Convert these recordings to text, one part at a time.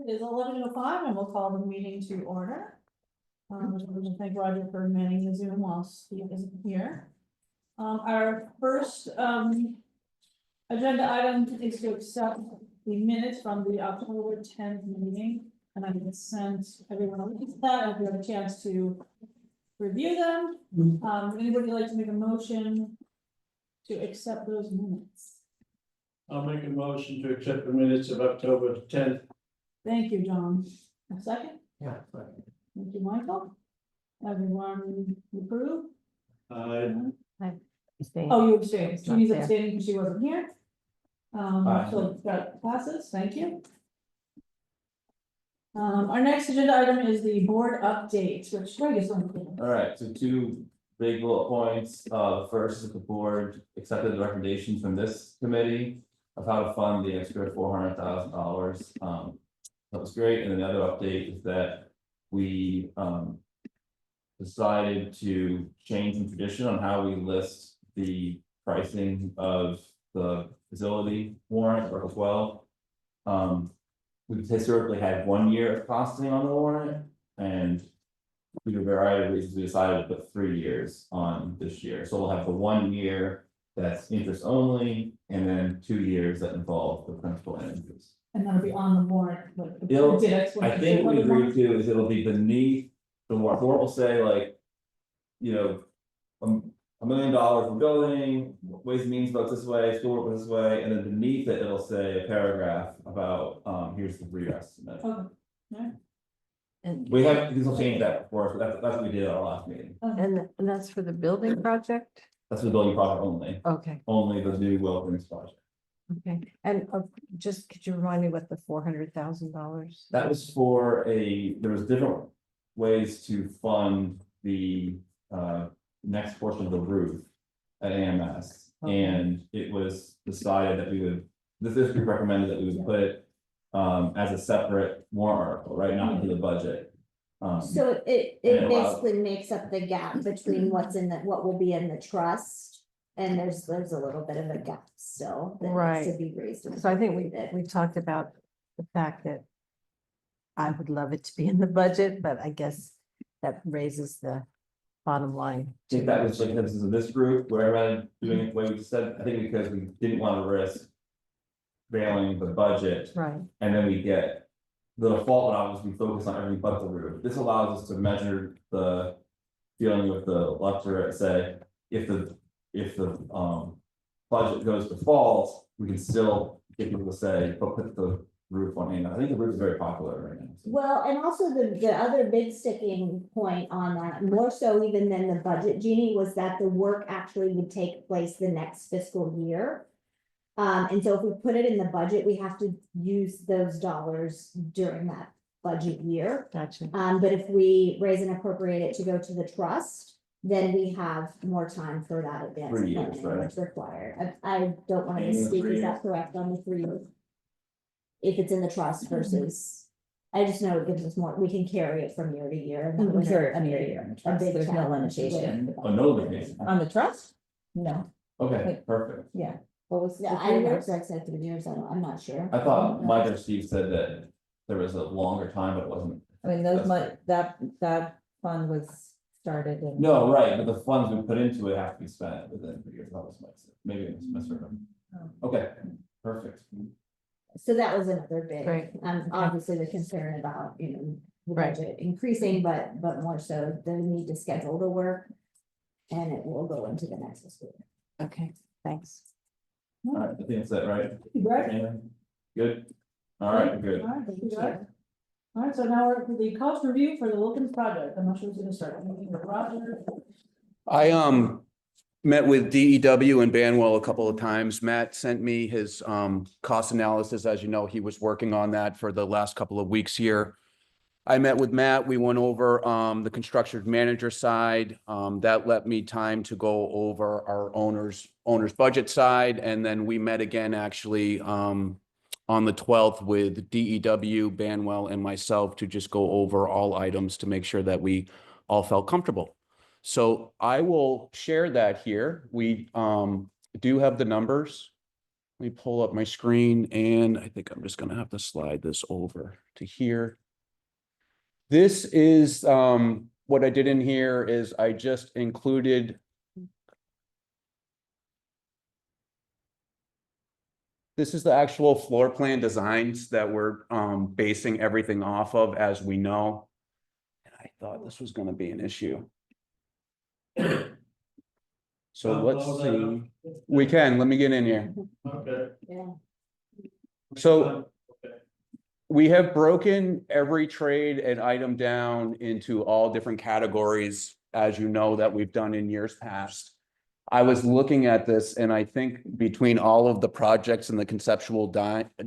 It is 11:05 and we'll call the meeting to order. We're going to thank Roger for manning the Zoom whilst he isn't here. Our first agenda item is to accept the minutes from the October 10th meeting. And I can send everyone a link to that if you have a chance to review them. Would anybody like to make a motion to accept those minutes? I'll make a motion to accept the minutes of October 10th. Thank you, John. A second? Yeah. Thank you, Michael. Everyone approve? Abstain. Oh, you abstained. It's not Jeannie's there. abstaining because she wasn't here. Aye. So that passes. Thank you. Our next agenda item is the board update, which Greg is going to do. All right, so two big bullet points. The first is that the board accepted the recommendations from this committee of how to fund the extra $400,000. That was great. And then the other update is that we decided to change the tradition on how we list the pricing of the facility warrant, Article 12. We've historically had 1 year of costing on the warrant, and due to a variety of reasons, we decided to put 3 years on this year. So we'll have the 1 year that's interest only, and then 2 years that involve the principal and interest. And that'll be on the warrant. But It'll- did explain- I think we agreed to is it'll be beneath the warrant. The warrant will say like, you know, $1 million for building, Ways and Means votes this way, school work this way, and then beneath it, it'll say a paragraph about, here's the re-estimate. Okay. And, We have, these will change that before, so that's what we did at our last meeting. and that's for the building project? That's the building project only the new Wilkins project. Okay, and just could you remind me what the $400,000? That was for there was different ways to fund the next portion of the roof at AMS. Okay. And it was decided that we would, this group recommended that we would put it as a separate warrant article, right, not into the budget. So it and allow- basically makes up the gap between what's in the, what will be in the trust. And there's a little bit of a gap still that needs to Right. be raised. So I think we talked about the fact that I would love it to be in the budget, but I guess that raises the bottom line. I think that was like, this is this group, where I'm doing it the way we said, I think because we didn't want to risk failing the budget. Right, And then we get, the default would obviously focus on everything but the roof. This allows us to measure the feeling of the electorate, say, if the budget goes default, we can still get people to say, but put the roof on hand. I think the roof is very popular right now. So. Well, and also the other big sticking point on that, more so even than the budget, Jeannie, was that the work actually would take place the next fiscal year. And so if we put it in the budget, we have to use those dollars during that budget year. gotcha. But if we raise and appropriate it to go to the trust, then we have more time for that advance 3 years, planning right? that's required. I don't want to Aiming at misspeak, 3 is that years. correct on the 3 years? If it's in the trust versus, I just know it gives us more, we can carry it from year to year. and that We was carry it from year to year in the a trust. big There's no challenge with- limitation. Oh, no limitation. On the trust? No, Okay, perfect. yeah. What was? Yeah, I don't know if Greg said 3 years, I'm not sure. I thought Mike or Steve said that there was a longer time, but it wasn't. I mean, those that fund was started in. No, right, but the funds we put into it have to be spent within 3 years. That was Mike said. Maybe I misheard. Okay, perfect. So that was another big, Right. obviously the concern about, the Right. budget increasing, but more so the need to schedule the work. And it will go into the next fiscal year. Okay, thanks. All right, I think that's it, right? Greg? Anything? Good? All right, good. All right, thank you, Greg. All right, so now we're at the cost review for the Wilkins project. I'm not sure who's gonna start. Anything with Roger? I met with DEW and Banwell a couple of times. Matt sent me his cost analysis. As you know, he was working on that for the last couple of weeks here. I met with Matt. We went over the construction manager side. That let me time to go over our owner's budget side. And then we met again actually on the 12th with DEW, Banwell, and myself to just go over all items to make sure that we all felt comfortable. So I will share that here. We do have the numbers. Let me pull up my screen, and I think I'm just going to have to slide this over to here. This is, what I did in here is I just included. This is the actual floor plan designs that we're, basing everything off of, as we know. And I thought this was gonna be an issue. So let's see, we can, let me get in here. Okay. Yeah. So we have broken every trade and item down into all different categories, as you know, that we've done in years past. I was looking at this and I think between all of the projects and the conceptual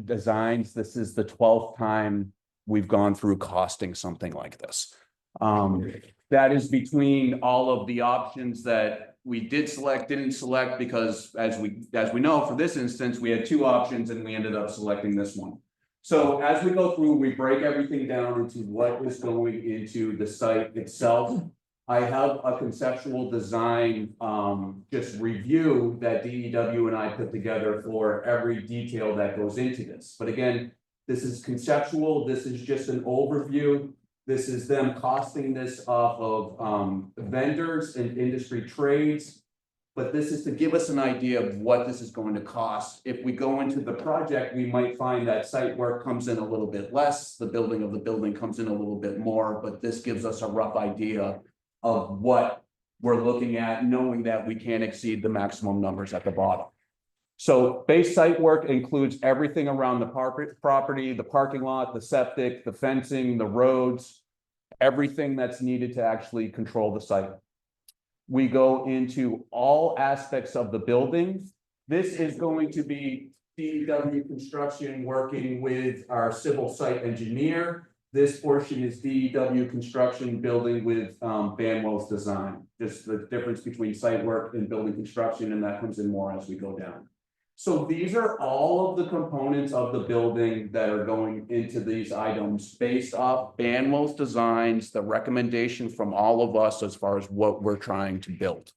designs, this is the 12th time we've gone through costing something like this. That is between all of the options that we did select, didn't select, because as we know, for this instance, we had 2 options and we ended up selecting this one. So as we go through, we break everything down into what is going into the site itself. I have a conceptual design, just review that DEW and I put together for every detail that goes into this. But again, this is conceptual. This is just an overview. This is them costing this off of, vendors and industry trades. But this is to give us an idea of what this is going to cost. If we go into the project, we might find that site work comes in a little bit less. The building of the building comes in a little bit more, but this gives us a rough idea of what we're looking at, knowing that we can't exceed the maximum numbers at the bottom. So base site work includes everything around the property, the parking lot, the septic, the fencing, the roads, everything that's needed to actually control the site. We go into all aspects of the building. This is going to be DEW construction working with our civil site engineer. This portion is DEW construction building with Banwell's design. Just the difference between site work and building construction, and that comes in more as we go down. So these are all of the components of the building that are going into these items based off Banwell's designs, the recommendation from all of us as far as what we're trying to build.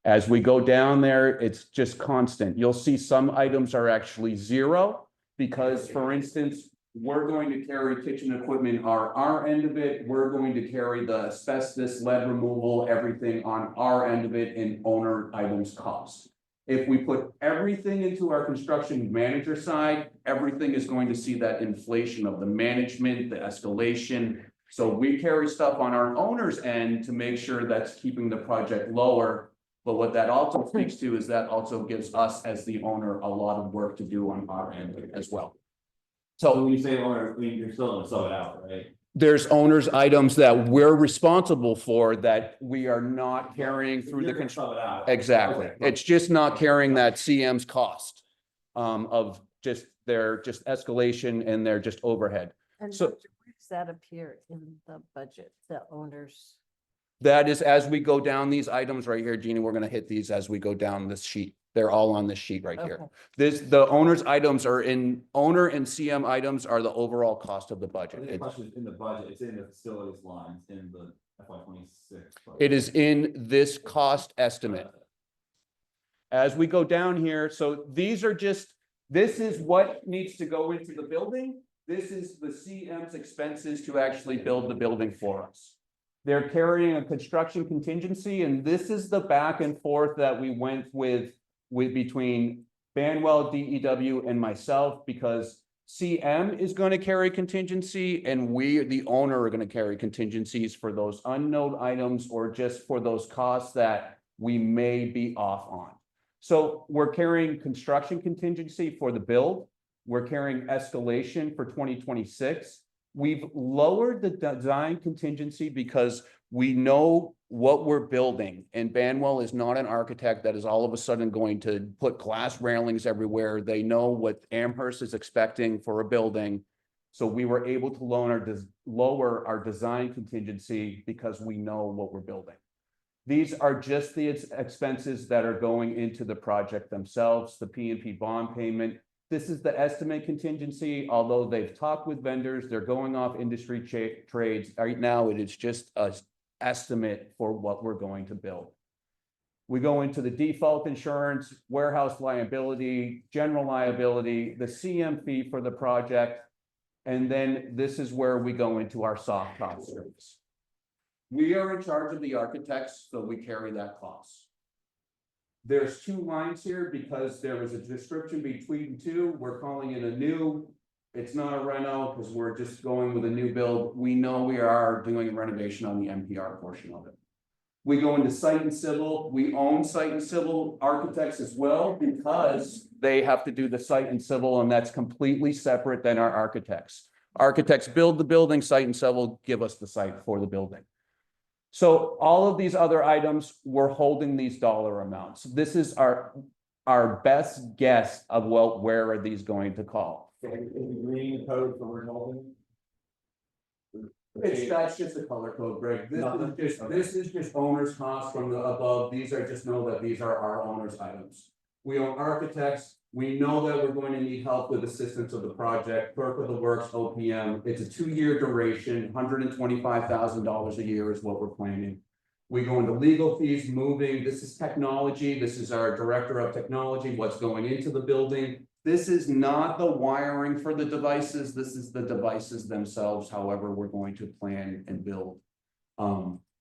As we go down there, it's just constant. You'll see some items are actually 0 because, for instance, we're going to carry kitchen equipment on our end of it. We're going to carry the asbestos, lead removal, everything on our end of it in owner items cost. If we put everything into our construction manager side, everything is going to see that inflation of the management, the escalation. So we carry stuff on our owner's end to make sure that's keeping the project lower. But what that also speaks to is that also gives us as the owner a lot of work to do on our end as well. So when you say owner, I mean, you're still gonna sub it out, right? There's owner's items that we're responsible for that we are not carrying through the You're gonna construction. sub it out. Exactly. Okay. It's just not carrying that CM's cost of just their just escalation and their just overhead. And So- where does that appear in the budget, the owners? That is, as we go down these items right here, Jeannie, we're gonna hit these as we go down this sheet. They're all on this sheet right here. Okay. The owner's items are in, owner and CM items are the overall cost of the budget. The question is in the budget, it's in the facilities lines in the FY26. It is in this cost estimate. As we go down here, so these are just, this is what needs to go into the building. This is the CM's expenses to actually build the building for us. They're carrying a construction contingency, and this is the back and forth that we went with between Banwell, DEW, and myself, because CM is going to carry contingency, and we, the owner, are going to carry contingencies for those unknown items or just for those costs that we may be off on. So we're carrying construction contingency for the build. We're carrying escalation for 2026. We've lowered the design contingency because we know what we're building, and Banwell is not an architect that is all of a sudden going to put glass railings everywhere. They know what Amherst is expecting for a building. So we were able to lower our design contingency because we know what we're building. These are just the expenses that are going into the project themselves, the P&P bond payment. This is the estimate contingency. Although they've talked with vendors, they're going off industry trades. Right now, it is just an estimate for what we're going to build. We go into the default insurance, warehouse liability, general liability, the CM fee for the project, And then this is where we go into our soft cost service. We are in charge of the architects, so we carry that cost. There's two lines here because there was a description between two. We're calling it a new. It's not a reno because we're just going with a new build. We know we are doing a renovation on the MPR portion of it. We go into site and civil. We own site and civil architects as well because they have to do the site and civil, and that's completely separate than our architects. Architects build the building, site and civil give us the site for the building. So all of these other items, we're holding these dollar amounts. This is our best guess of, well, where are these going to call? Is the green code for resolving? That's just a color code, Greg. Nothing. This is just owner's costs from the above. These are just know that these are our owner's items. We own architects. We know that we're going to need help with assistance of the project, clerk of the works, OPM. It's a 2-year duration, $125,000 a year is what we're planning. We go into legal fees, moving. This is technology. This is our director of technology, what's going into the building. This is not the wiring for the devices. This is the devices themselves. However, we're going to plan and build.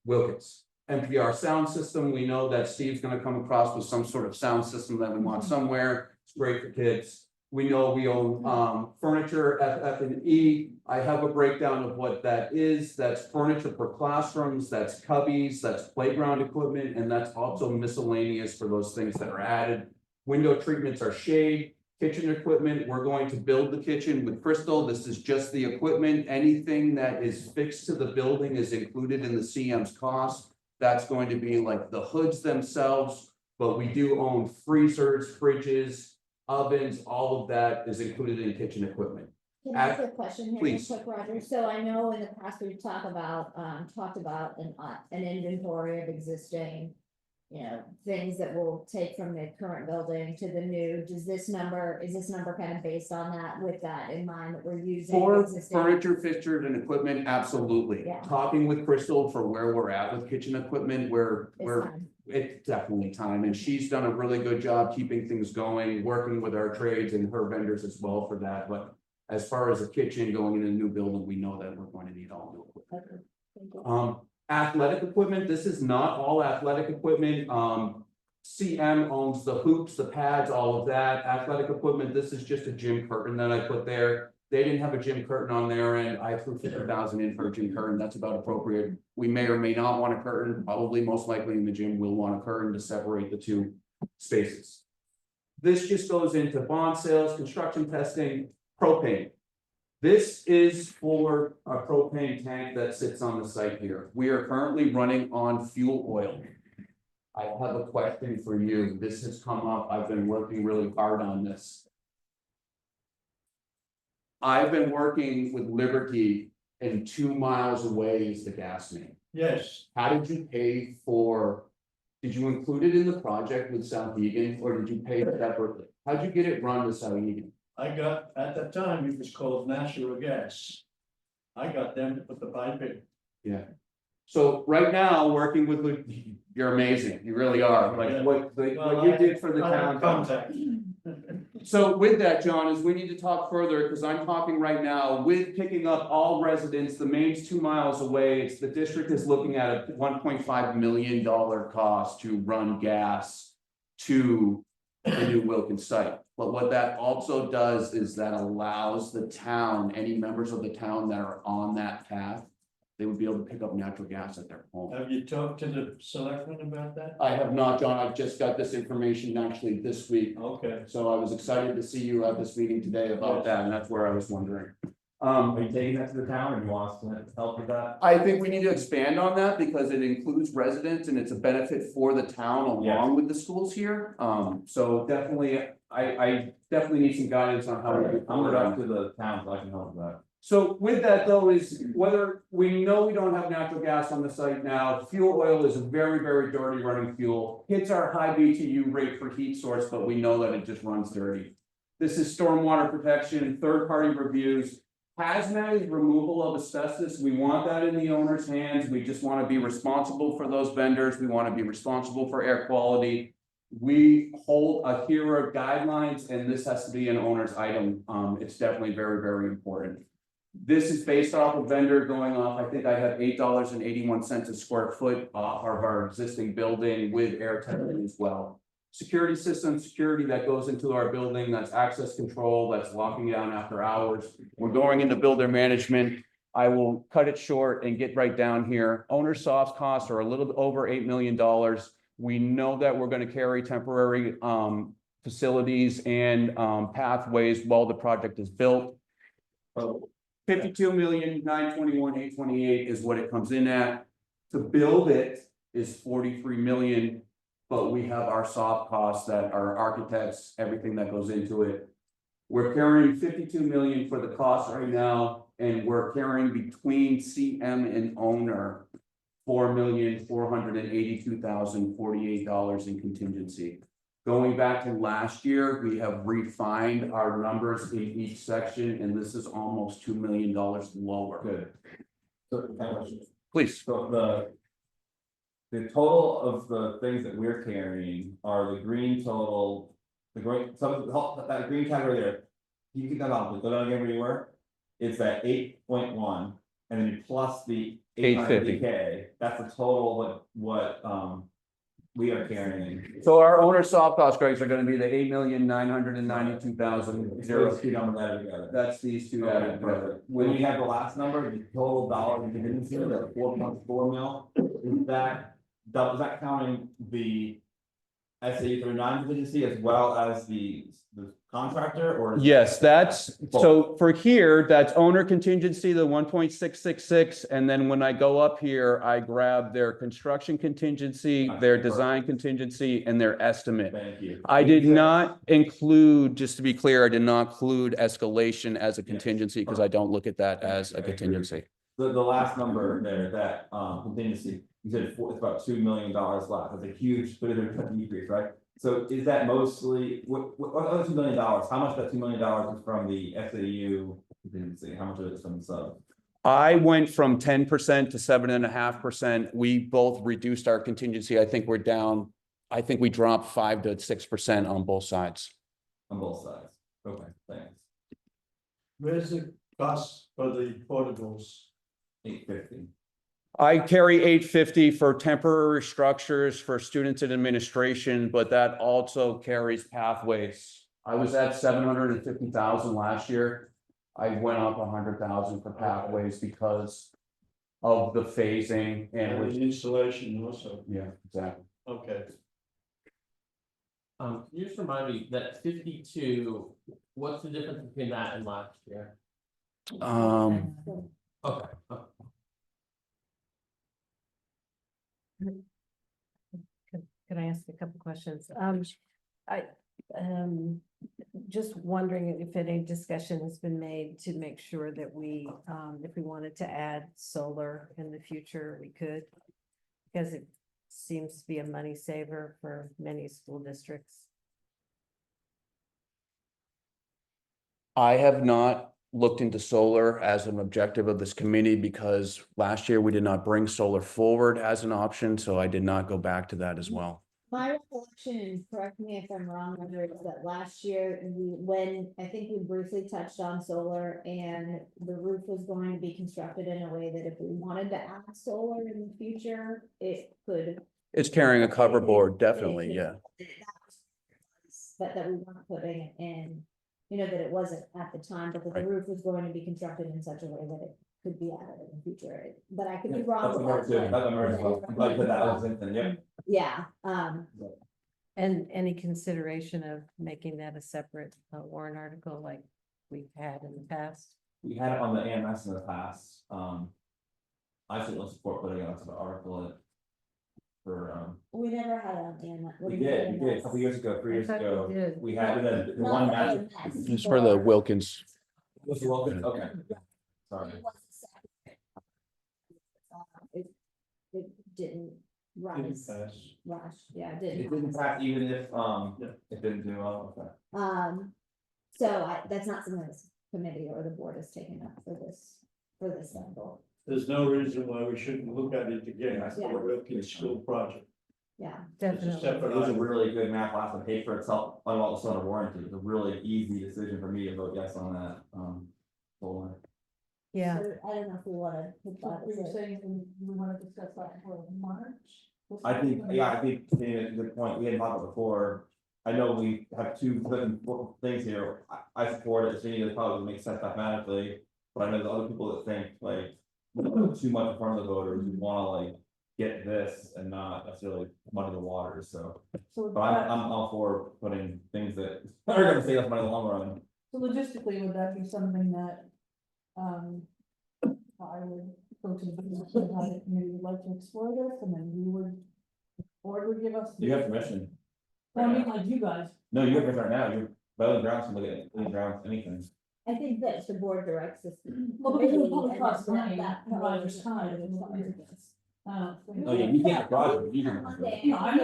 Wilkins. NPR sound system. We know that Steve's going to come across with some sort of sound system that we want somewhere. It's great for kids. We know we own furniture, FF&E. I have a breakdown of what that is. That's furniture for classrooms, that's cubbies, that's playground equipment, and that's also miscellaneous for those things that are added. Window treatments are shade, kitchen equipment. We're going to build the kitchen with Crystal. This is just the equipment. Anything that is fixed to the building is included in the CM's cost. That's going to be like the hoods themselves, but we do own freezers, fridges, ovens, all of that is included in kitchen equipment. Can I ask a question here, real Please. quick, Roger? So I know in the past we've talked about an inventory of existing, things that we'll take from the current building to the new. Is this number kind of based on that, with that in mind, that we're using For existing? furniture, fixtures, and equipment, absolutely. Yeah. Talking with Crystal for where we're at with kitchen equipment, It's we're fine. it's definitely time, and she's done a really good job keeping things going, working with our trades and her vendors as well for that. But as far as a kitchen going in a new building, we know that we're going to need all new equipment. Okay, thank you. Athletic equipment, this is not all athletic equipment. CM owns the hoops, the pads, all of that. Athletic equipment, this is just a gym curtain that I put there. They didn't have a gym curtain on their end. I threw 50,000 in for a gym curtain. That's about appropriate. We may or may not want a curtain. Probably most likely in the gym, we'll want a curtain to separate the two spaces. This just goes into bond sales, construction testing, propane. This is for a propane tank that sits on the site here. We are currently running on fuel oil. I have a question for you. This has come up. I've been working really hard on this. I've been working with Liberty, and 2 miles away is the gas main. Yes, How did you pay for, did you include it in the project with Souhegan, or did you pay it separately? How'd you get it run with Souhegan? I got, at that time, it was called natural gas. I got them to put the pipe in. Yeah. So right now, working with, you're amazing. You really are. Like what you did for the I have town. contact. So with that, John, is we need to talk further, because I'm talking right now with picking up all residents. The main's 2 miles away. It's the district is looking at a $1.5 million cost to run gas to the new Wilkins site. But what that also does is that allows the town, any members of the town that are on that path, they would be able to pick up natural gas at their home. Have you talked to the selectmen about that? I have not, John. I've just got this information actually this week. Okay, So I was excited to see you at this meeting today about that, and that's where I was wondering. Are you taking that to the town, or do you want us to help with that? I think we need to expand on that because it includes residents and it's a benefit for the town along with the schools here. So definitely, I definitely need some guidance on how to. I'm gonna run to the town, so I can help with that. So with that though, is whether we know we don't have natural gas on the site now, fuel oil is a very, very dirty running fuel. Hits our high BTU rate for heat source, but we know that it just runs dirty. This is stormwater protection, third-party reviews. Hazmat is removal of asbestos. We want that in the owner's hands. We just want to be responsible for those vendors. We want to be responsible for air quality. We hold a HERA guidelines, and this has to be an owner's item. It's definitely very, very important. This is based off a vendor going off, I think I have $8.81 a square foot off of our existing building with air testing as well. Security system, security that goes into our building, that's access control, that's locking down after hours. We're going into builder management. I will cut it short and get right down here. Owner soft costs are a little bit over $8 million. We know that we're gonna carry temporary facilities and pathways while the project is built. 52,921,828 is what it comes in at. To build it is 43 million, but we have our soft costs that are architects, everything that goes into it. We're carrying 52 million for the cost right now, and we're carrying between CM and owner $4,482,048 in contingency. Going back to last year, we have refined our numbers in each section, and this is almost $2 million lower. Good. So, Please. so the total of the things that we're carrying are the green total, the green, that green category there. You can go down, go down again where you were. It's that 8.1, and then you plus the 850K, that's the total of what we are carrying. So our owner soft cost, Greg, are gonna be the 8,992,000. That's these two Okay, added together. perfect. When you have the last number, the total dollars in contingency, the 4.4 mil, is that counting the SAU 39 contingency as well as the contractor, or? Yes, that's, so for here, that's owner contingency, the 1.666, and then when I go up here, I grab their construction contingency, their design contingency, and their estimate. Thank you. I did not include, just to be clear, I did not include escalation as a contingency, because I don't look at that as a contingency. The last number there, that contingency, you said it's about $2 million left. That's a huge, but it's a decrease, right? So is that mostly what other $2 million? How much of that $2 million is from the SAU contingency? How much of it is from the sub? I went from 10% to 7.5%. We both reduced our contingency. I think we're down, I think we dropped 5 to 6% on both sides. On both sides. Okay, thanks. Where's the cost for the portables? 850. I carry 850 for temporary structures for students and administration, but that also carries pathways. I was at 750,000 last year. I went up 100,000 for pathways because of the phasing And and the installation also, yeah, exactly. okay. Can you just remind me that 52, what's the difference between that and last year? Okay. Can I ask a couple questions? I, just wondering if any discussion has been made to make sure that we, if we wanted to add solar in the future, we could. Because it seems to be a money saver for many school districts. I have not looked into solar as an objective of this committee because last year we did not bring solar forward as an option, so I did not go back to that as well. My recollection, and correct me if I'm wrong, whether it's that last year, when I think we briefly touched on solar and the roof was going to be constructed in a way that if we wanted to add solar in the future, it could. It's carrying a cover board, definitely, yeah. But that we weren't putting it in, you know, that it wasn't at the time, but that the Right. roof was going to be constructed in such a way that it could be added in the future, but I could be That's wrong. with Amherst, that, that's but- Amherst, like put that was in, yeah. Yeah, And any consideration of making that a separate warrant article like we've had in the past? We had it on the AMS in the past, I certainly support putting out an article in it. For, we never had it on the. we did, a couple years ago, 3 years I thought we ago, did. we had the Not one the match. AMS, It's for the Wilkins. Was it Wilkins? Okay, sorry. It was separate. It didn't Didn't rise, pass. yeah, it It didn't. didn't pass even if, it didn't do well, okay. So that's not something this committee or the board has taken up for this sample, There's no reason why we shouldn't look at it again, Yeah. for a Wilkins school project. yeah. It's a Definitely. separate It was a item. really good math class and paid for itself, on what was under warranty, it was a really easy decision for me to vote yes on that, solar. Yeah, So I don't know if we wanna. put So that we as were a- saying we want to discuss that for March? I think, yeah, I think, yeah, it's a good point, we hadn't talked about before. I know we have two different things here, I support it, seeing it probably makes sense mathematically. But I know the other people that think like, too much in front of the voters, who wanna like get this and not necessarily muddy the waters, so. So But I'm all for putting things that are gonna save us money in the long run. so logistically, would that be something that, I would go to the business and how the committee would like to explore this, and then we would, board would give us. You have permission. I mean, like you guys. No, you have permission right now, you're Bowen Grounds can look at any grounds, anything. I think that the board directs us. Well, because it committee, probably and costs that- money, that and Roger's probably- time, and what is this? Oh, yeah, you can't project, you can. No, I'm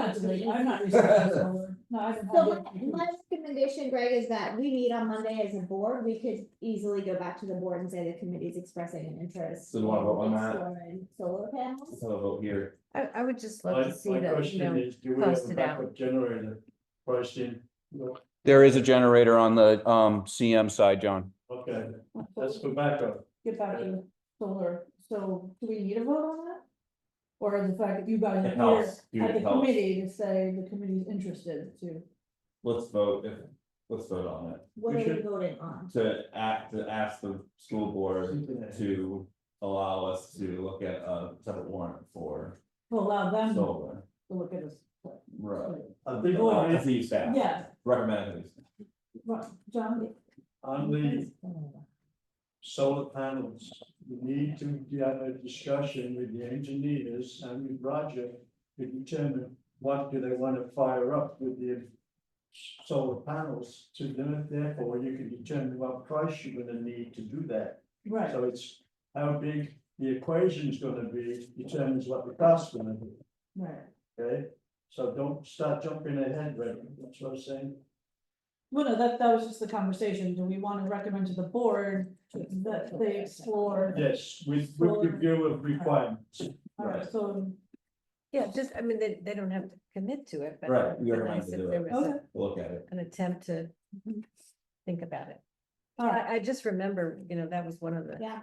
not researching solar. No, I don't So have. my recommendation, Greg, is that we meet on Monday as a board, we could easily go back to the board and say the committee's expressing an interest. So you wanna vote on in that? exploring Solar panels. Let's have a vote here. I would just love My, to see my that, you question know, is, do we have post a it out. backup generator priced in? There is a generator on the CM side, John. Okay, that's for backup. Get back to solar, so do we need a vote on that? Or is the fact that you guys It are here helps, dude, at it the helps. committee to say the committee's interested to? Let's vote on it, What We are we should- voting on? to ask the school board to allow us to look at a separate warrant for To allow them to solar. look at this. Right. I think As the staff, Yeah, recommend it. right, John, on the solar panels, we need to have a discussion with the engineers and with Roger to determine what do they want to fire up with the solar panels, to then therefore you can determine what price you're gonna need to do that. right, So it's how big the equation is gonna be determines what the cost's gonna be, right. okay? So don't start jumping ahead, Ray, that's what I'm saying. Well, no, that was just the conversation. Do we want to recommend to the board that they explore? Yes, with review of requirements. All right, so, yeah, just, I mean, they don't have to commit to it, but. Right, it'd we be recommend nice to if do there it. was a- okay, Look at it. An attempt to think about it. all right. I just remember, you know, that was one of the, Yeah.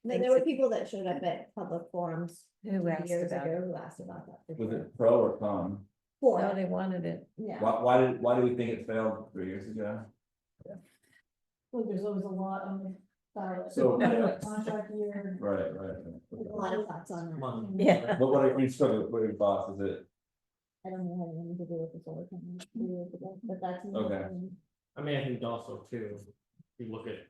No, Thanks. there were people that showed up at public forums who asked years about ago it. who asked about that. for Was sure. it pro or con? For No, it, they wanted it. yeah. Why do we think it failed 3 years ago? Well, there's always a lot on the ballot. So- Contract year. Right. A lot of thoughts on that. Yeah. But what are your thoughts, is it, I don't know, have anything to do with the solar panels, 3 years ago, but that's. my Okay. opinion. I mean, I think also too, you look at,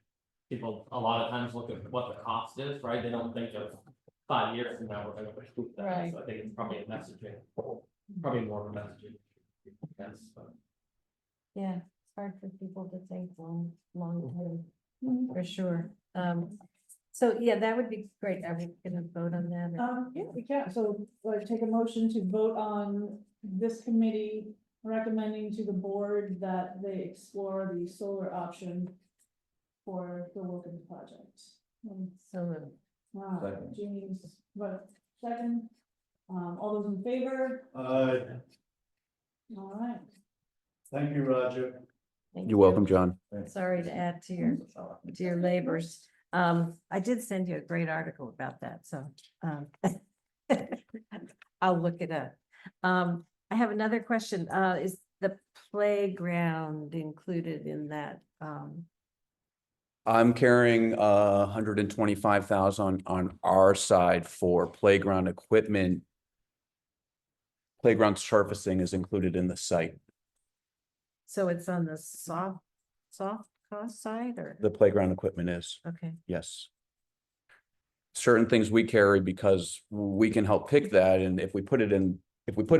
people a lot of times look at what the cost is, right? They don't think of 5 years from now, we're gonna recoup that, Right. so I think it's probably a messaging, probably more of a messaging. Yes, but. Yeah, it's hard for people to think long term, Mhm. for sure. So, yeah, that would be great. Are we gonna vote on that? or- Yeah, we can. So take a motion to vote on this committee recommending to the board that they explore the solar option for the Wilkins project. So, Second. Jeannie's, but second, all those in favor? Uh, All right. thank you, Roger. thank You're you. welcome, John. Sorry to add to your labors. I did send you a great article about that, so, I'll look it up. I have another question. Is the playground included in that? I'm carrying 125,000 on our side for playground equipment. Playground surfacing is included in the site. So it's on the soft cost side or? The playground equipment is, Okay, yes. Certain things we carry because we can help pick that, and if we put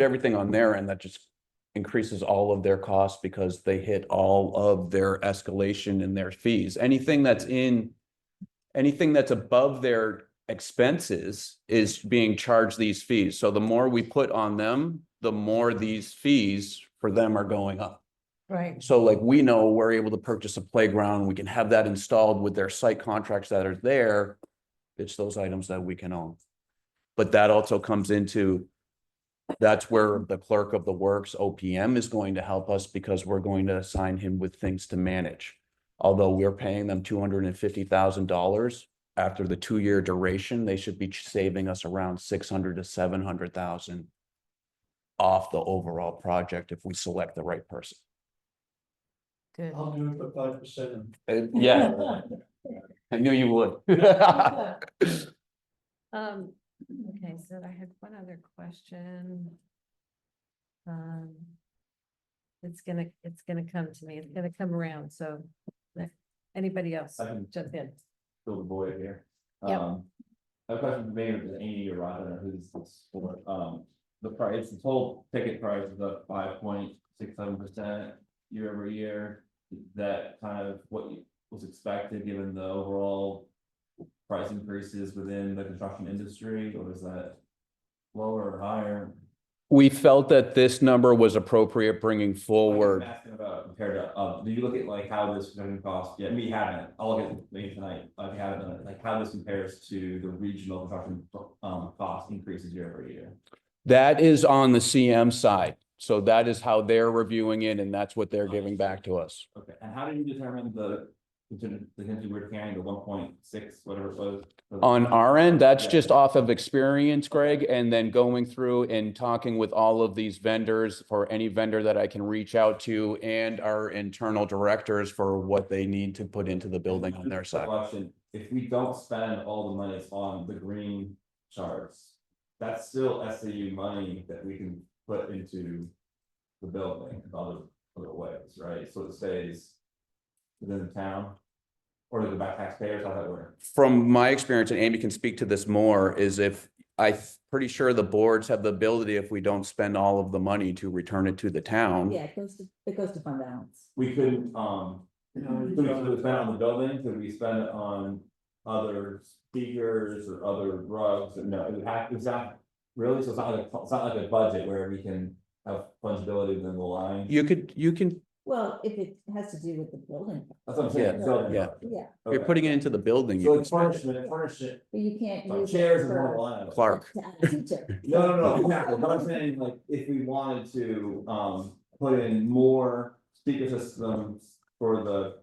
everything on there, and that just increases all of their costs because they hit all of their escalation in their fees. Anything that's above their expenses is being charged these fees. So the more we put on them, the more these fees for them are going up. right. So like, we know we're able to purchase a playground, we can have that installed with their site contracts that are there. It's those items that we can own. But that also comes into, that's where the clerk of the works, OPM, is going to help us, because we're going to assign him with things to manage. Although we're paying them $250,000, after the 2-year duration, they should be saving us around 600 to 700,000 off the overall project if we select the right person. Good. I'll do it for 5%. Yeah, I knew you would. Okay, so I had one other question. It's gonna come to me, it's gonna come around, so anybody else I can- jump in? Fill the void here. Yep. I have a question for maybe with Amy or Rod, I don't know who's this for, the price, the total ticket price is up 5.67% year over year. Is that kind of what was expected, given the overall price increases within the construction industry, or is that lower or higher? We felt that this number was appropriate bringing I'm forward. asking about compared to, do you look at like how this is going to cost? Yeah, we haven't. I'll look at it maybe tonight. We haven't done it. Like how this compares to the regional construction cost increases year over year. That is on the CM side. So that is how they're reviewing it and that's what they're giving back to us. Okay, and how do you determine the contingency we're carrying, the 1.6, whatever it was? On our end, that's Yeah. just off of experience, Greg, and then going through and talking with all of these vendors for any vendor that I can reach out to and our internal directors for what they need to put into the building on their side. Question, if we don't spend all the money on the green charts, that's still SAU money that we can put into the building in other ways, right? So it stays within the town, or to the back taxpayers, how that work? From my experience, and Amy can speak to this more, is if pretty sure the boards have the ability, if we don't spend all of the money, to return it to the town. Yeah, it goes to fund balance. We couldn't, You could we know, spend it on the building, could we spend it on other speakers or other rugs? No, it would have, it's not really, so it's not like a budget where we can have fungibility within the line. You can, Well, if it has to do with the building, That's what I'm saying. Yeah, building yeah. budget. yeah, if you're Okay. putting it into the building. So You it's can spend it. furnishment, but you can't so use. chairs it is one for- line. of it. Clark. to add a teacher. No, exactly, but I'm saying, like, if we wanted to, put in more speaker systems for the.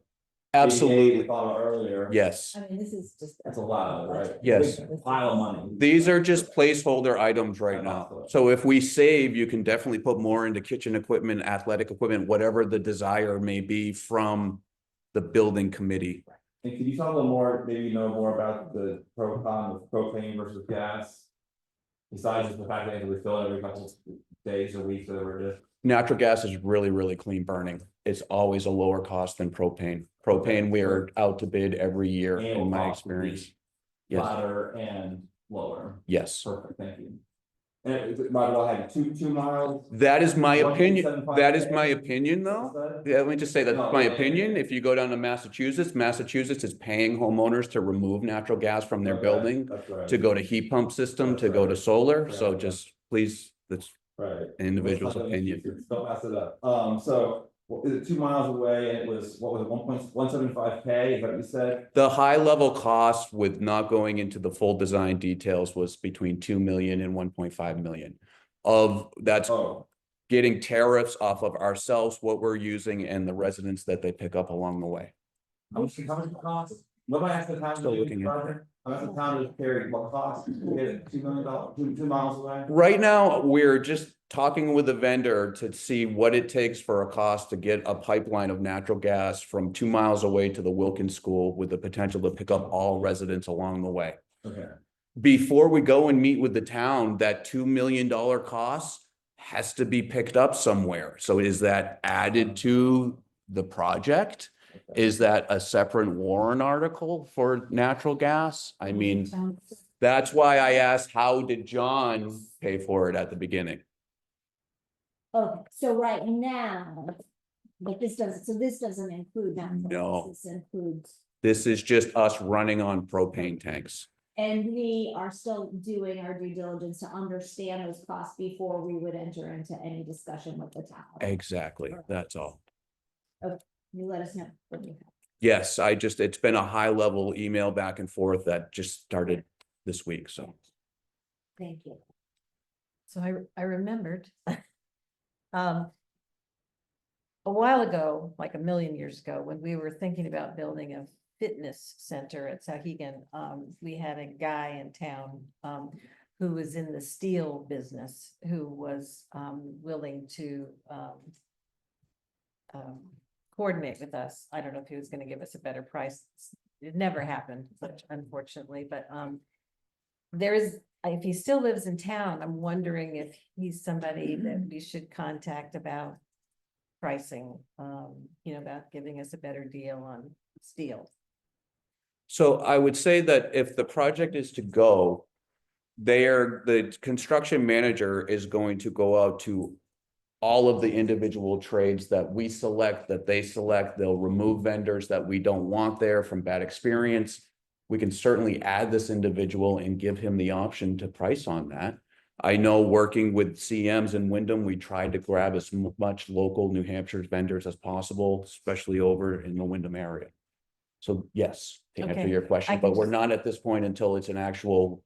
Absolutely, we thought about earlier. yes. I mean, this is just. That's a lot, right? Yes. Big pile of money. These are just placeholder items right now. So if we save, you can definitely put more into kitchen equipment, athletic equipment, whatever the desire may be from the building committee. And could you talk a little more, maybe you know more about the pro con of propane versus gas? Besides just the fact that they refill it every couple of days or weeks, whatever it is. Natural gas is really, really clean burning. It's always a lower cost than propane. Propane, we are out to bid every year in my experience. Yes, Flatter and lower. yes. Perfect, thank you. And might well have 2 miles. That is my opinion. 1.75 That is my K. opinion, though. What's that? Yeah, let me just say that's No, my yeah, opinion. yeah. If you go down to Massachusetts is paying homeowners to remove natural gas from their Okay, building, that's right. to go to heat pump system, to go to solar. So just please, that's Right. an individual's Let's not go into opinion. secrets, don't mess it up. So, is it 2 miles away and it was, what was it, 1.175 K, is that what you said? The high level cost with not going into the full design details was between 2 million and 1.5 million. That's Oh, getting tariffs off of ourselves, what we're using, and the residents that they pick up along the way. how much it cost? What am I asking the town to Still do looking this into project? I'm asking the town to carry what cost, to get it $2 million, 2 miles away? Right now, we're just talking with the vendor to see what it takes for a cost to get a pipeline of natural gas from 2 miles away to the Wilkins School with the potential to pick up all residents along the way. Okay. Before we go and meet with the town, that $2 million cost has to be picked up somewhere. So is that added to the project? Is that a separate warrant article for natural gas? I mean, that's why I asked, how did John pay for it at the beginning? Okay, so right now, but this doesn't include that. No. This includes, This is just us running on propane tanks. and we are still doing our due diligence to understand those costs before we would enter into any discussion with the town. Exactly, that's all. You let us know when you have. Yes, it's been a high level email back and forth that just started this week, so. Thank you. So I remembered. A while ago, like a million years ago, when we were thinking about building a fitness center at Sauhegan, we had a guy in town, who was in the steel business, who was, willing to, coordinate with us. I don't know if he was gonna give us a better price. It never happened, but unfortunately, but, there is, if he still lives in town, I'm wondering if he's somebody that we should contact about pricing, about giving us a better deal on steel. So I would say that if the project is to go, the construction manager is going to go out to all of the individual trades that we select, that they select. They'll remove vendors that we don't want there from bad experience. We can certainly add this individual and give him the option to price on that. I know working with CMs in Wyndham, we tried to grab as much local New Hampshire vendors as possible, especially over in the Wyndham area. So yes, to answer Okay, your I question, can but we're just- not at this point until it's an actual,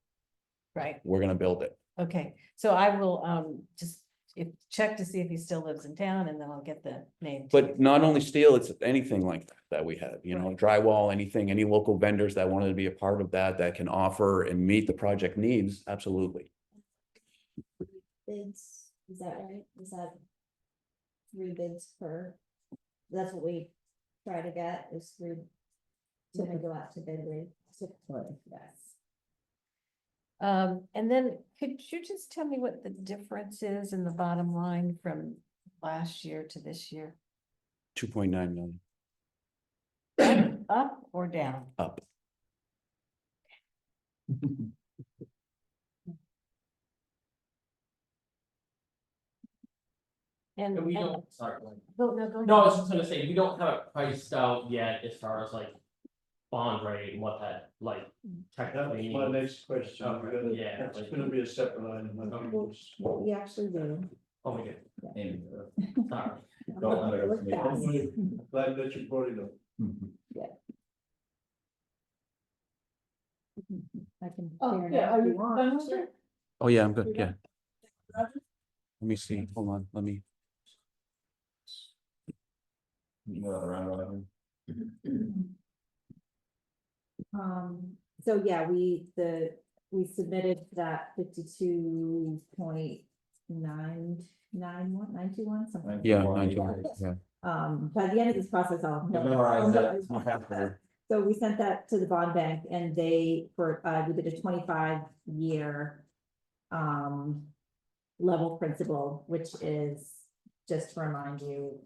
Right, we're gonna build it. okay, so I will, just check to see if he still lives in town, and then I'll get the name. to But you. not only steel, it's anything like that we have, drywall, anything, any local vendors that wanted to be a part of that, that can offer and meet the project needs, absolutely. Bids, is that right? Is that 3 bids per? That's what we try to get is 3. To go out to bid rate, yes. And then could you just tell me what the difference is in the bottom line from last year to this year? 2.9 million Up or down? up. And, And we and- don't, sorry. go ahead. go, no, go ahead. No, I was just gonna say, we don't have it priced out yet as far as like bond rate and what that like That technically was my means. next question. Okay, We're gonna- yeah, That's like- gonna be a separate item. What we actually do. Oh, we do, And, sorry. Don't under- Look fast. Glad that you brought it up. I can Oh, share yeah, now are if you you want. done with it? Oh, yeah, I'm good, yeah. Roger? Let me see, hold on, let me. So yeah, we submitted that 52.991 something. Yeah, By the end of this process, I'll. So we sent that to the bond bank and we did a 25-year level principal, which is, just to remind you,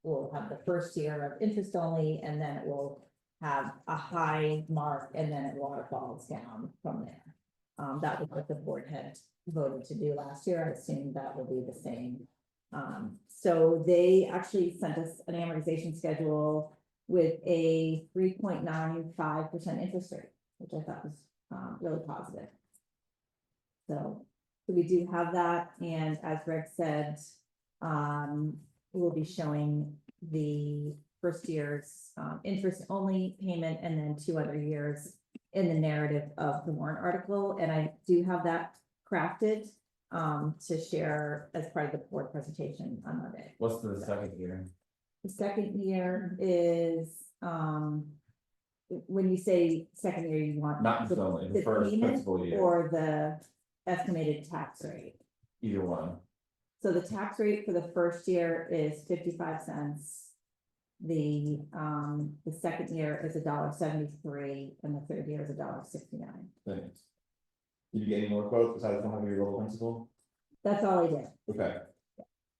we'll have the first year of interest only, and then it will have a high mark, and then it waterfalls down from there. That was what the board had voted to do last year. I assume that will be the same. So they actually sent us an amortization schedule with a 3.95% interest rate, which I thought was really positive. So we do have that, and as Greg said, we'll be showing the first year's interest only payment and then 2 other years in the narrative of the warrant article, and I do have that crafted to share as part of the board presentation on Monday. What's the second year? The second year is, when you say second year, you want. Not installment, the first payment principal year, or the estimated tax rate. either one. So the tax rate for the first year is 55 cents. The second year is $1.73, and the third year is $1.69. Thanks. Did you get any more quotes besides the 100-year local principal? That's all I did Okay.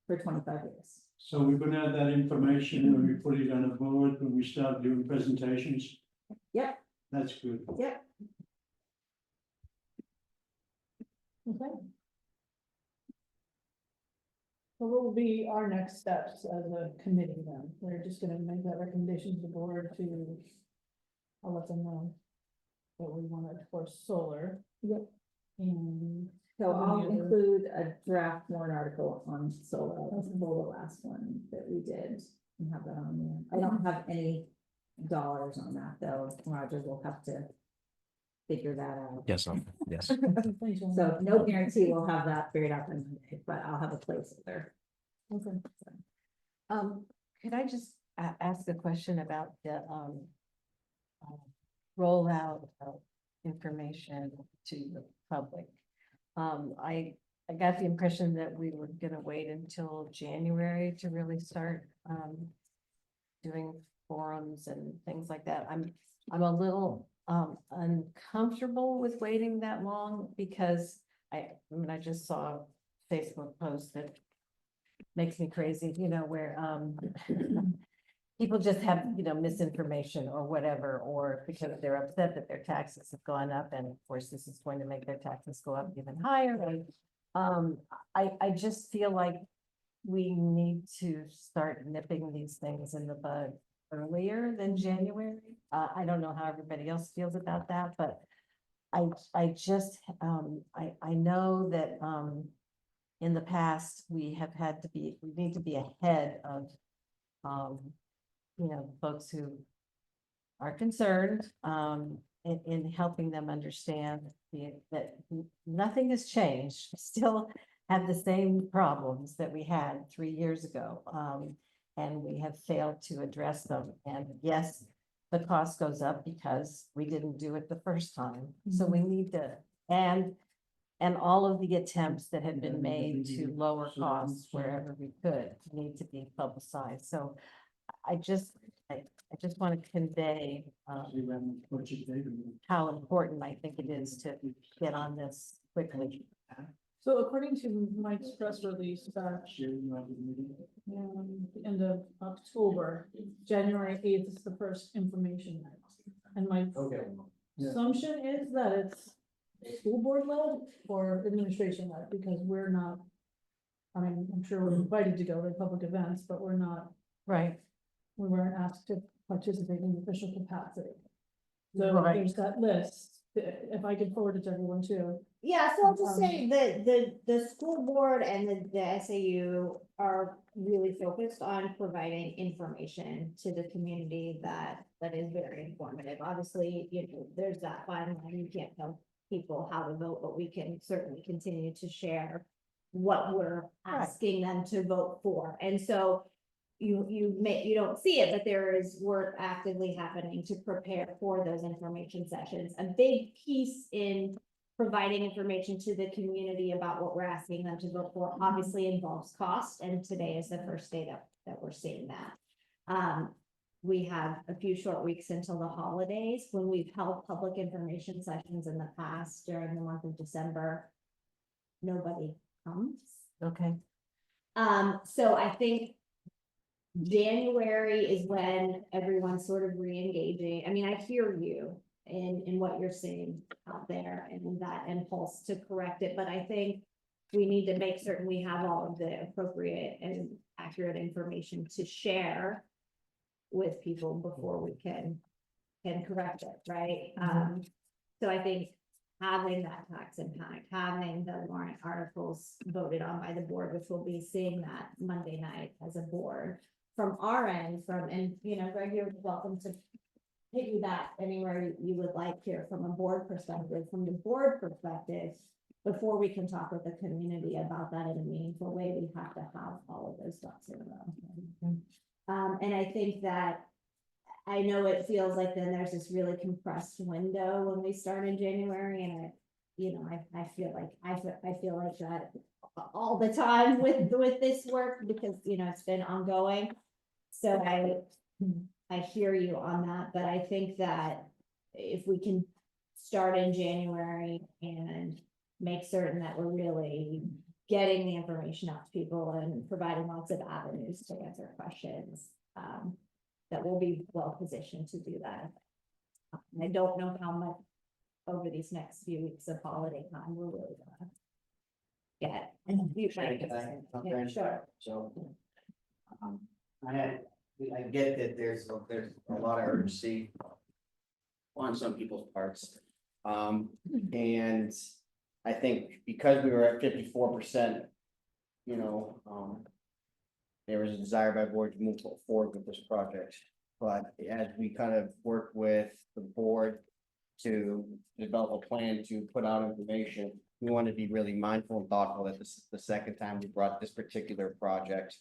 for 25 years. So we're gonna add that information when we put it on a board, when we start doing presentations. Yep. That's good. Yep. Okay. So what will be our next steps as a committee then? We're just gonna make that recommendation to the board to, I'll let them know that we want to explore solar. Yep. And So Any I'll other- include a draft warrant article on solar. I'll pull the last one that we did and have that on there. I don't have any dollars on that though. Roger will have to figure that out. Yes, yes. So no guarantee we'll have that figured out by Monday, but I'll have a placeholder. Okay. Could I just ask a question about the, rollout of information to the public. I got the impression that we were gonna wait until January to really start, doing forums and things like that. I'm a little, uncomfortable with waiting that long because I mean, I just saw a Facebook post that makes me crazy, you know, where, people just have, you know, misinformation or whatever, or because they're upset that their taxes have gone up, and of course, this is going to make their taxes go up even higher. And, I just feel like we need to start nipping these things in the bud earlier than January. I don't know how everybody else feels about that, but I just, I know that, in the past, we need to be ahead of, you know, folks who are concerned, in helping them understand that nothing has changed. We still have the same problems that we had 3 years ago. And we have failed to address them. And yes, the cost goes up because we didn't do it the first time. So we need to, and all of the attempts that have been made to lower costs wherever we could need to be publicized. So I just want to convey, how important I think it is to get on this quickly. So according to Mike's press release back the end of October, January 8th is the first information night. And my assumption is that it's school board led or administration led, because we're not, I mean, I'm sure we're invited to go to public events, but we're not, Right. we weren't asked to participate in official capacity. So Right. there's that list, if I could forward it to everyone too. Yeah, so I'll just say the school board and the SAU are really focused on providing information to the community that is very informative. Obviously, you know, there's that fine line, you can't tell people how to vote, but we can certainly continue to share what we're asking them to vote for. And so you don't see it, but there is work actively happening to prepare for those information sessions. A big piece in providing information to the community about what we're asking them to vote for obviously involves cost, and today is the first day that we're seeing that. We have a few short weeks until the holidays. When we've held public information sessions in the past during the month of December, nobody comes. Okay. So I think January is when everyone's sort of re-engaging. I mean, I hear you in what you're seeing out there and that impulse to correct it, but I think we need to make certain we have all of the appropriate and accurate information to share with people before we can correct it, right? So I think having that tax impact, having the warrant articles voted on by the board, which we'll be seeing that Monday night as a board. From our end, and you know, Greg, you're welcome to piggyback anywhere you would like here from a board perspective. From the board perspective, before we can talk with the community about that in a meaningful way, we have to have all of those ducks in a row. And I think that, I know it feels like then there's this really compressed window when we start in January, and I feel like that all the time with this work, because it's been ongoing. So I hear you on that, but I think that if we can start in January and make certain that we're really getting the information out to people and providing lots of avenues to answer questions, that we'll be well positioned to do that. I don't know how much over these next few weeks of holiday time we're really gonna get. Yeah, sure. So. I get that there's a lot of urgency on some people's parts. And I think because we were at 54%, there was a desire by board to move forward with this project. But as we kind of work with the board to develop a plan to put out information, we want to be really mindful and thoughtful that this is the second time we brought this particular project,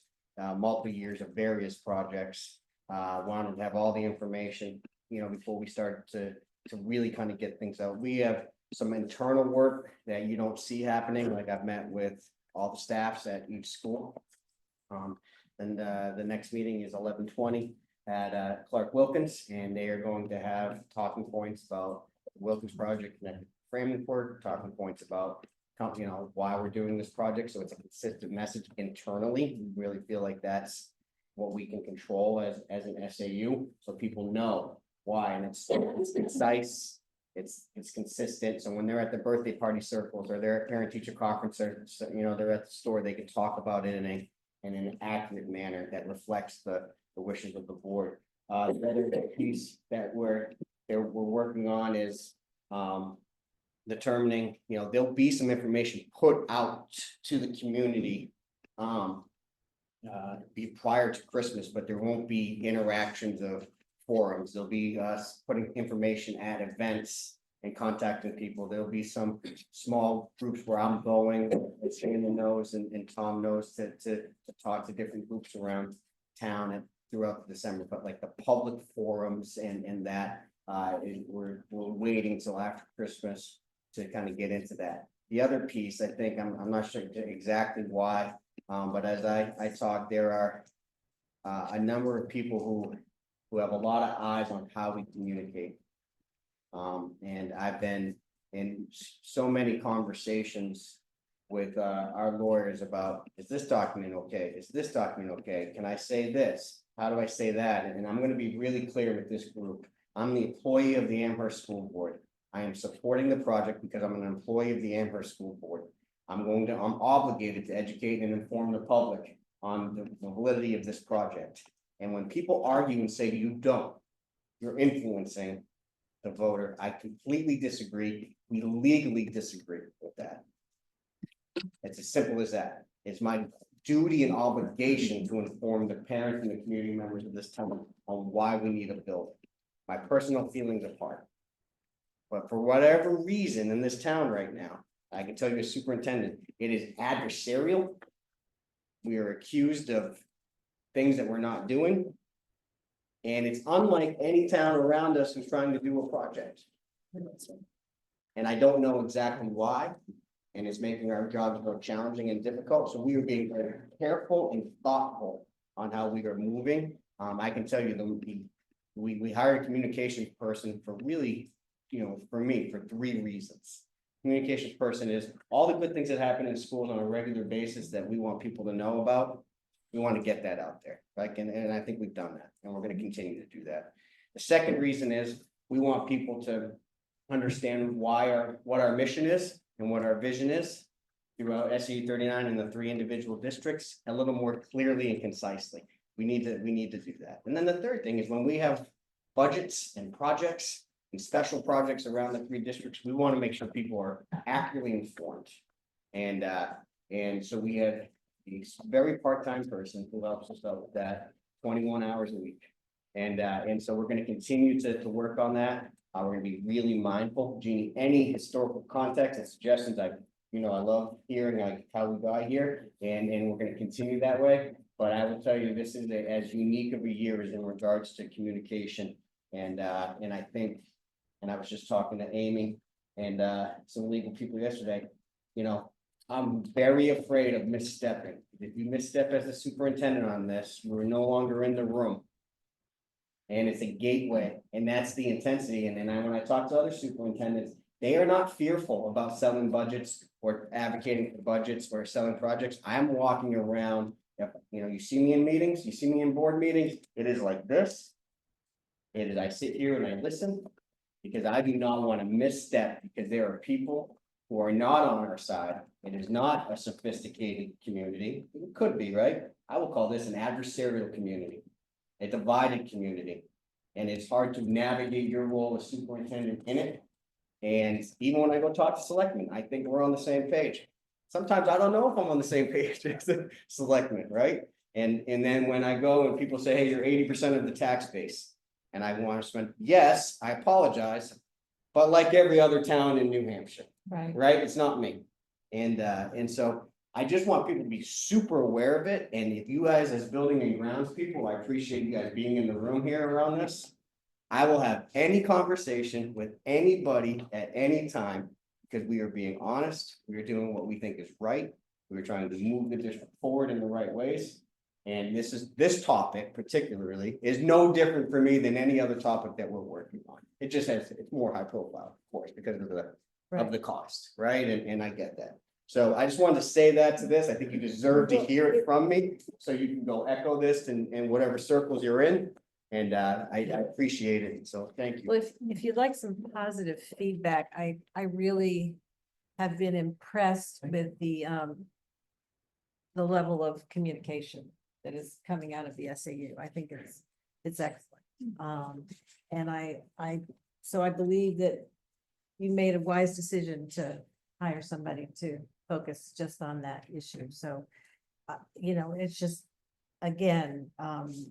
multiple years of various projects, wanted to have all the information before we start to really kind of get things out. We have some internal work that you don't see happening, like I've met with all the staffs at each school. And the next meeting is 11:20 at Clark Wilkins, and they are going to have talking points about the Wilkins project, connected framing work, talking points about why we're doing this project, so it's a consistent message internally. We really feel like that's what we can control as an SAU, so people know why, and it's concise, it's consistent, so when they're at the birthday party circles, or they're at parent teacher conferences, they're at the store, they can talk about it in an accurate manner that reflects the wishes of the board. The other piece that we're working on is determining, there'll be some information put out to the community be prior to Christmas, but there won't be interactions of forums. There'll be us putting information at events and contacting people. There'll be some small groups where I'm going, and Shannon knows and Tom knows to talk to different groups around town and throughout December, but like the public forums and that we're waiting till after Christmas to kind of get into that. The other piece, I think, I'm not sure exactly why, but as I talk, there are a number of people who have a lot of eyes on how we communicate. And I've been in so many conversations with our lawyers about, is this document okay? Is this document okay? Can I say this? How do I say that? And I'm going to be really clear with this group. I'm the employee of the Amherst School Board. I am supporting the project because I'm an employee of the Amherst School Board. I'm obligated to educate and inform the public on the validity of this project. And when people argue and say you don't, you're influencing the voter, I completely disagree. We legally disagree with that. It's as simple as that. It's my duty and obligation to inform the parents and the community members of this town on why we need a building. My personal feelings apart. But for whatever reason in this town right now, I can tell you as superintendent, it is adversarial. We are accused of things that we're not doing. And it's unlike any town around us who's trying to do a project. And I don't know exactly why, and it's making our jobs more challenging and difficult. So we are being very careful and thoughtful on how we are moving. I can tell you we hired a communications person for really, for me, for 3 reasons. Communications person is all the good things that happen in schools on a regular basis that we want people to know about. We want to get that out there, right? And I think we've done that, and we're going to continue to do that. The second reason is we want people to understand what our mission is and what our vision is throughout SU 39 and the 3 individual districts a little more clearly and concisely. We need to do that. And then the third thing is when we have budgets and projects and special projects around the 3 districts, we want to make sure people are accurately informed. And so we have a very part-time person who helps us out with that 21 hours a week. And so we're going to continue to work on that. We're going to be really mindful. Jeannie, any historical context and suggestions, I love hearing like how we got here, and we're going to continue that way. But I will tell you, this is as unique of a year as in regards to communication. And I think, and I was just talking to Amy and some legal people yesterday, I'm very afraid of misstepping. If you misstep as a superintendent on this, we're no longer in the room. And it's a gateway, and that's the intensity. And then when I talk to other superintendents, they are not fearful about selling budgets or advocating for budgets or selling projects. I'm walking around, you see me in meetings, you see me in board meetings, it is like this. It is, I sit here and I listen because I do not want to misstep, because there are people who are not on our side. It is not a sophisticated community. It could be, right? I will call this an adversarial community, a divided community. And it's hard to navigate your role as superintendent in it. And even when I go talk to selectmen, I think we're on the same page. Sometimes I don't know if I'm on the same page as the selectmen, right? And then when I go and people say, hey, you're 80% of the tax base, and I want to spend, yes, I apologize, but like every other town in New Hampshire, right? It's not me. And so I just want people to be super aware of it. And if you guys as building and grounds people, I appreciate you guys being in the room here around this. I will have any conversation with anybody at any time, because we are being honest, we are doing what we think is right. We're trying to move the district forward in the right ways. And this topic particularly is no different for me than any other topic that we're working on. It just has, it's more high profile, of course, because of the cost, right? And I get that. So I just wanted to say that to this. I think you deserve to hear it from me, so you can go echo this in whatever circles you're in. And I appreciate it. So thank you. Well, if you'd like some positive feedback, I really have been impressed with the level of communication that is coming out of the SAU. I think it's excellent. And so I believe that you made a wise decision to hire somebody to focus just on that issue. So, you know, it's just, again,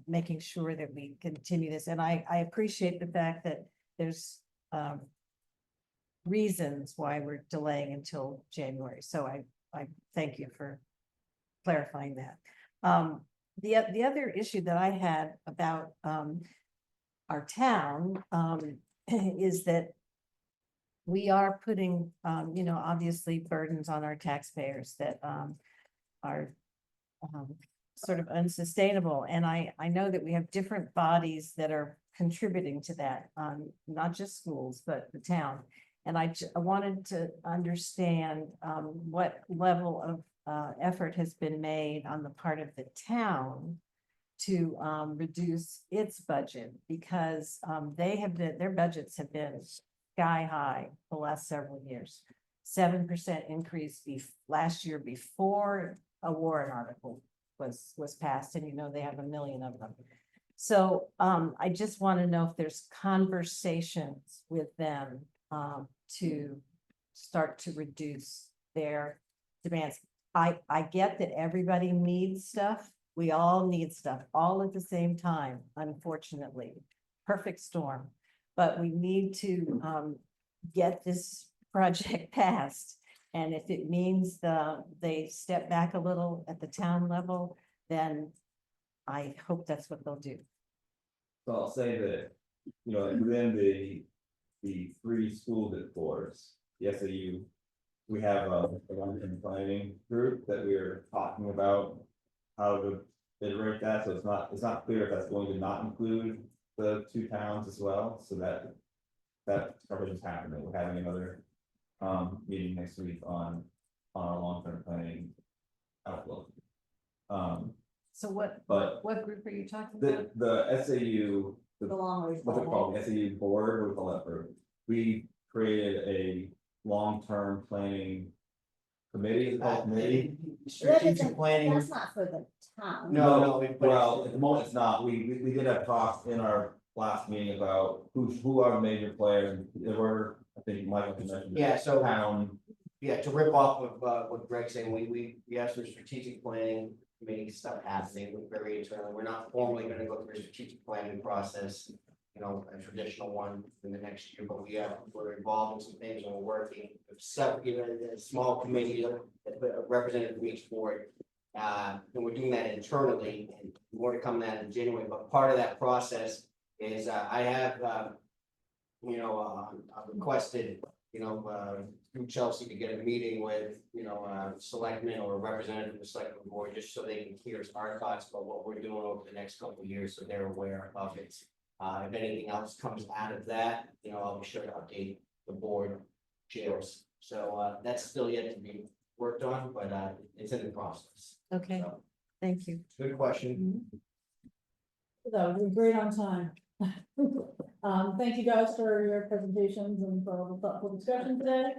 making sure that we continue this. And I appreciate the fact that there's reasons why we're delaying until January. So I thank you for clarifying that. The other issue that I had about our town is that we are putting, you know, obviously burdens on our taxpayers that are sort of unsustainable. And I know that we have different bodies that are contributing to that, not just schools, but the town. And I wanted to understand what level of effort has been made on the part of the town to reduce its budget, because their budgets have been sky high the last several years. 7% increase last year before a warrant article was passed, and you know they have 1 million of them. So I just want to know if there's conversations with them to start to reduce their demands. I get that everybody needs stuff. We all need stuff all at the same time, unfortunately. Perfect storm. But we need to get this project passed. And if it means they step back a little at the town level, then I hope that's what they'll do. So I'll say that, you know, within the 3 school boards, the SAU, we have a long-term planning group that we're talking about how to iterate that. So it's not clear if that's going to not include the 2 towns as well. So that coverage is happening. We're having another meeting next week on our long-term planning outlook. So what group are you talking about? The SAU, The long range what's it planning. called, the SAU board, what do we call that group? We created a long-term planning committee, is it called committee? Strategic planning. That's not for the town. No, Well, at the moment it's not, we did have talks in our last meeting about who are the major players. There were, I think Michael mentioned. Yeah, so- Town. Yeah, to rip off of what Greg's saying, we have some strategic planning, committee stuff happening, we're very internal. We're not formally gonna go through a strategic planning process, you know, a traditional one in the next year, but we're involved in some things and we're working with several, you know, a small committee represented from each board. And we're doing that internally, and more to come that in January, but part of that process is I have you know, I've requested, you know, through Chelsea to get a meeting with, you know, selectmen or a representative of the selectmen board, just so they can hear our thoughts about what we're doing over the next couple of years, so they're aware of it. If anything else comes out of that, you know, I'll be sure to update the board chairs. So that's still yet to be worked on, but it's in the process. Okay, So, thank you. good question. That was great on time. Thank you guys for your presentations and for all the thoughtful discussion today.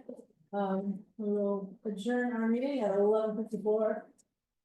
We will adjourn our meeting at 11:54.